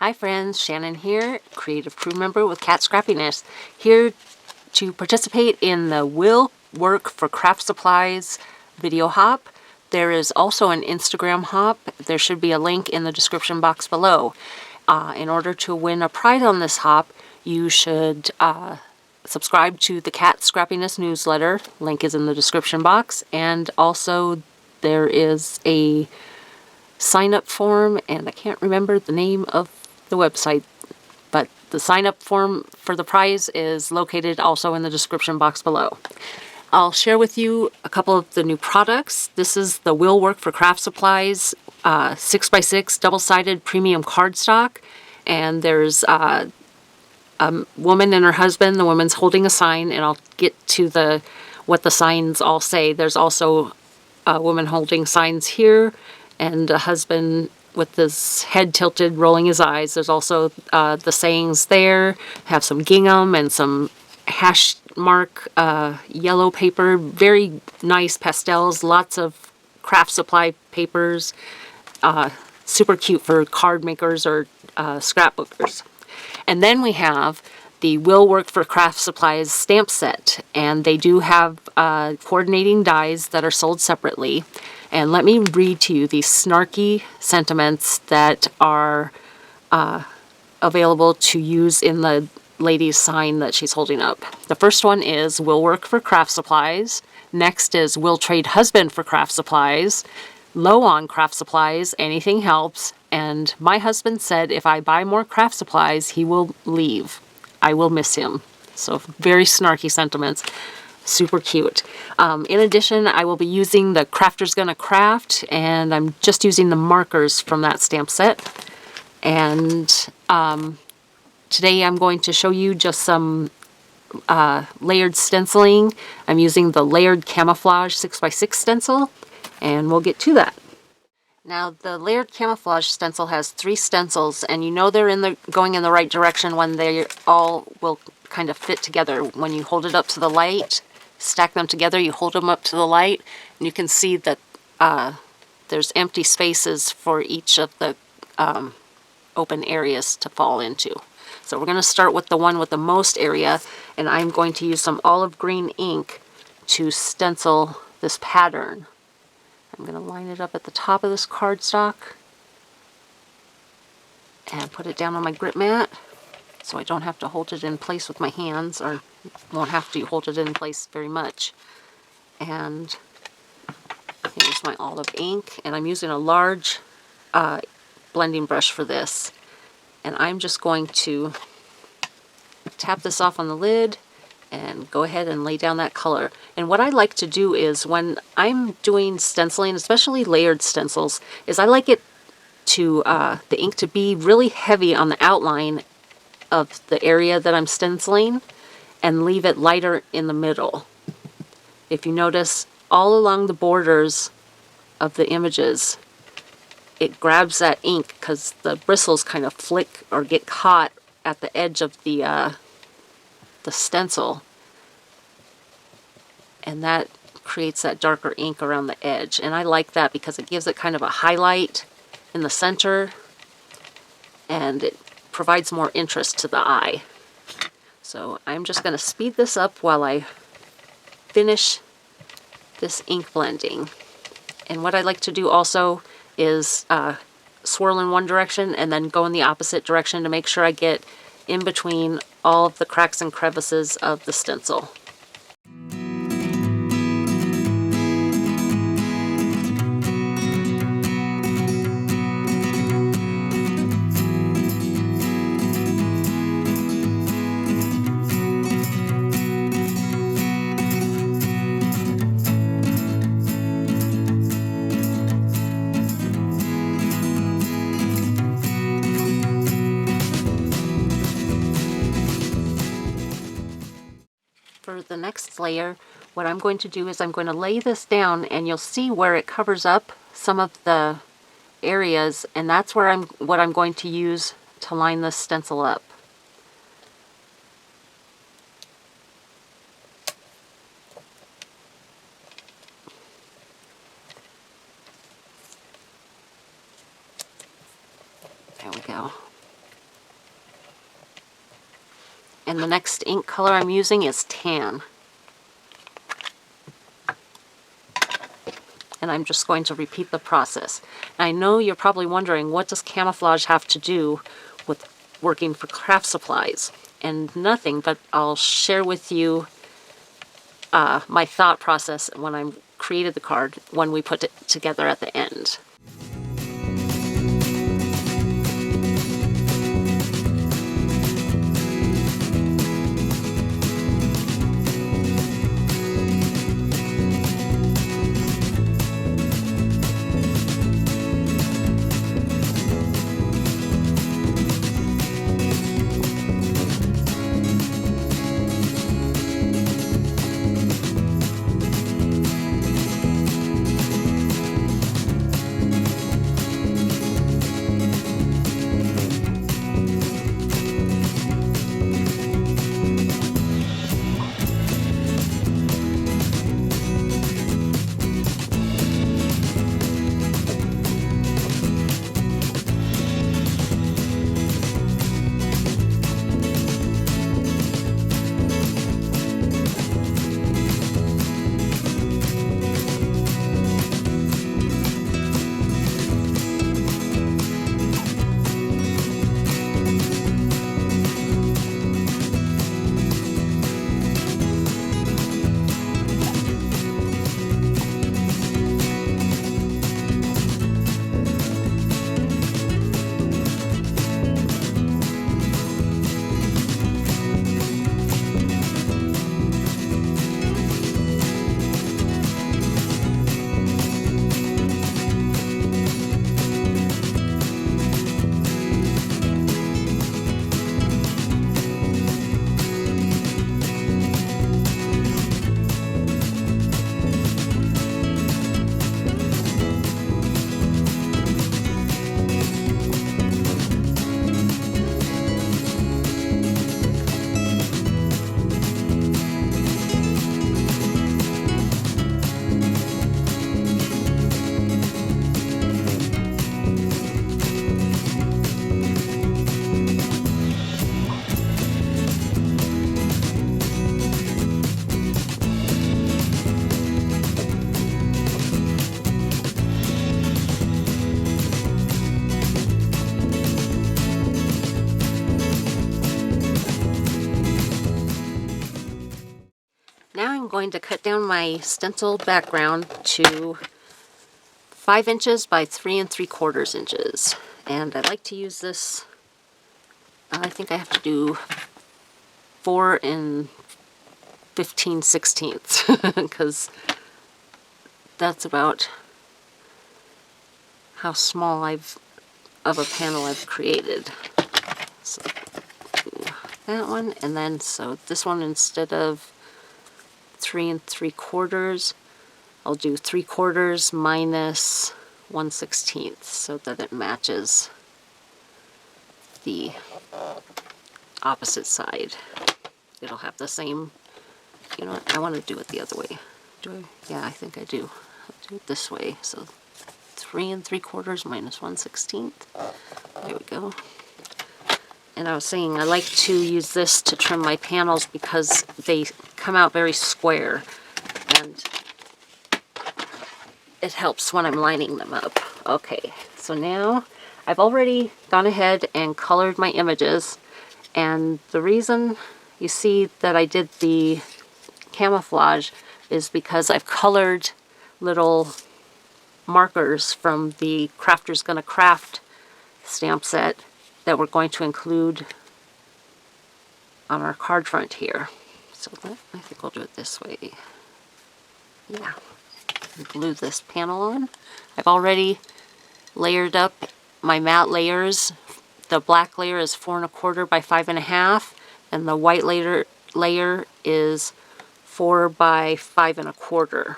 Hi friends, Shannon here, creative crew member with Kat Scrappiness, here to participate in the Will Work for Craft Supplies video hop. There is also an Instagram hop. There should be a link in the description box below. In order to win a prize on this hop, you should subscribe to the Kat Scrappiness newsletter. Link is in the description box. And also there is a sign-up form, and I can't remember the name of the website, but the sign-up form for the prize is located also in the description box below. I'll share with you a couple of the new products. This is the Will Work for Craft Supplies 6x6 double-sided premium cardstock, and there's a woman and her husband. The woman's holding a sign, and I'll get to what the signs all say. There's also a woman holding signs here, and a husband with his head tilted, rolling his eyes. There's also the sayings there. Have some gingham and some hash mark yellow paper. Very nice pastels. Lots of craft supply papers. Super cute for card makers or scrapbookers. And then we have the Will Work for Craft Supplies stamp set. And they do have coordinating dies that are sold separately. And let me read to you these snarky sentiments that are available to use in the lady's sign that she's holding up. The first one is Will Work for Craft Supplies. Next is Will Trade Husband for Craft Supplies. Low on craft supplies, anything helps. And my husband said if I buy more craft supplies, he will leave. I will miss him. So very snarky sentiments. Super cute. In addition, I will be using the Crafter's Gonna Craft, and I'm just using the markers from that stamp set. And today I'm going to show you just some layered stenciling. I'm using the Layered Camouflage 6x6 stencil, and we'll get to that. Now, the Layered Camouflage stencil has 3 stencils, and you know they're going in the right direction when they all will kind of fit together. When you hold it up to the light, stack them together, you hold them up to the light, and you can see that there's empty spaces for each of the open areas to fall into. So we're going to start with the one with the most area, and I'm going to use some olive green ink to stencil this pattern. I'm going to line it up at the top of this cardstock and put it down on my grip mat so I don't have to hold it in place with my hands, or won't have to hold it in place very much. And here's my olive ink, and I'm using a large blending brush for this. And I'm just going to tap this off on the lid and go ahead and lay down that color. And what I like to do is when I'm doing stenciling, especially layered stencils, is I like it to the ink to be really heavy on the outline of the area that I'm stenciling and leave it lighter in the middle. If you notice, all along the borders of the images, it grabs that ink because the bristles kind of flick or get caught at the edge of the stencil, and that creates that darker ink around the edge. And I like that because it gives it kind of a highlight in the center, and it provides more interest to the eye. So I'm just going to speed this up while I finish this ink blending. And what I like to do also is swirl in one direction and then go in the opposite direction to make sure I get in between all of the cracks and crevices of the stencil. For the next layer, what I'm going to do is I'm going to lay this down, and you'll see where it covers up some of the areas, and that's where what I'm going to use to line this stencil up. There we go. And the next ink color I'm using is tan. And I'm just going to repeat the process. And I know you're probably wondering, what does camouflage have to do with working for craft supplies? And nothing, but I'll share with you my thought process when I created the card, when we put it together at the end. Now I'm going to cut down my stencil background to 5 inches by 3 3/4 inches. And I like to use this, I think I have to do 4 15/16 because that's about how small of a panel I've created. So that one, and then so this one, instead of 3 3/4, I'll do 3/4 minus 1/16 so that it matches the opposite side. It'll have the same, you know what, I want to do it the other way. Do I? Yeah, I think I do. I'll do it this way. So 3 3/4 minus 1/16. There we go. And I was saying I like to use this to trim my panels because they come out very square, and it helps when I'm lining them up. Okay, so now I've already gone ahead and colored my images, and the reason you see that I did the camouflage is because I've colored little markers from the Crafter's Gonna Craft stamp set that we're going to include on our card front here. So I think I'll do it this way. Yeah. Glue this panel on. I've already layered up my matte layers. The black layer is 4 1/4 by 5 1/2, and the white layer is 4 by 5 1/4.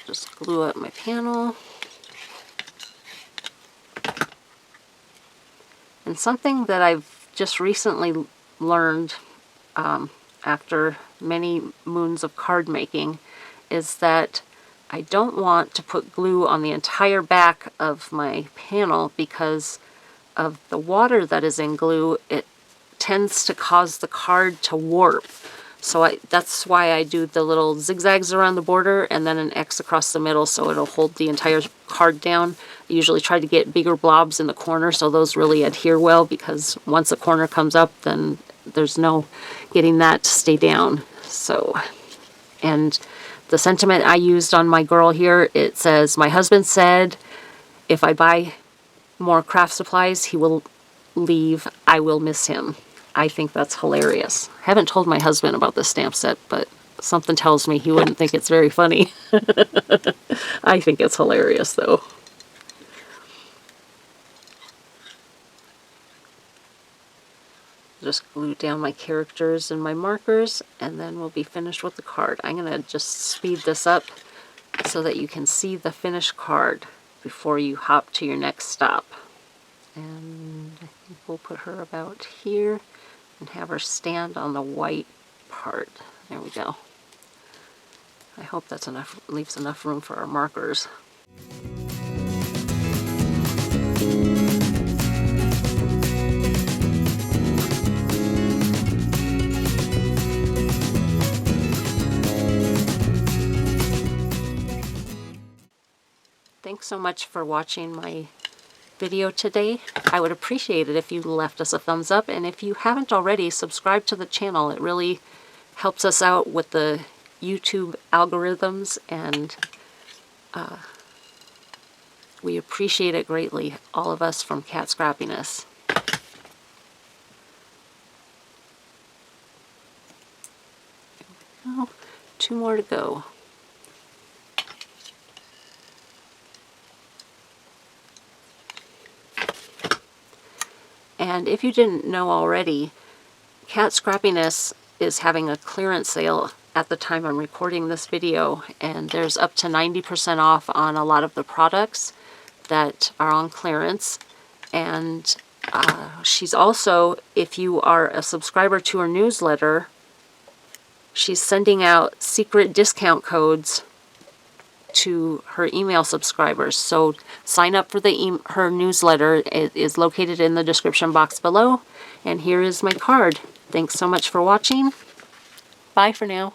Just glue up my panel. And something that I've just recently learned after many moons of card making is that I don't want to put glue on the entire back of my panel because of the water that is in glue. It tends to cause the card to warp. So that's why I do the little zigzags around the border and then an X across the middle so it'll hold the entire card down. I usually try to get bigger blobs in the corner so those really adhere well, because once a corner comes up, then there's no getting that to stay down. So, and the sentiment I used on my girl here, it says, "My husband said if I buy more craft supplies, he will leave. I will miss him." I think that's hilarious. I haven't told my husband about this stamp set, but something tells me he wouldn't think it's very funny. I think it's hilarious, though. Just glue down my characters and my markers, and then we'll be finished with the card. I'm going to just speed this up so that you can see the finished card before you hop to your next stop. And I think we'll put her about here and have her stand on the white part. There we go. I hope that's enough, leaves enough room for our markers. Thanks so much for watching my video today. I would appreciate it if you left us a thumbs up, and if you haven't already, subscribe to the channel. It really helps us out with the YouTube algorithms, and we appreciate it greatly, all of us from Kat Scrappiness. Oh, 2 more to go. And if you didn't know already, Kat Scrappiness is having a clearance sale at the time I'm recording this video, and there's up to 90% off on a lot of the products that are on clearance. And she's also, if you are a subscriber to her newsletter, she's sending out secret discount codes to her email subscribers. So sign up for her newsletter. It is located in the description box below. And here is my card. Thanks so much for watching. Bye for now.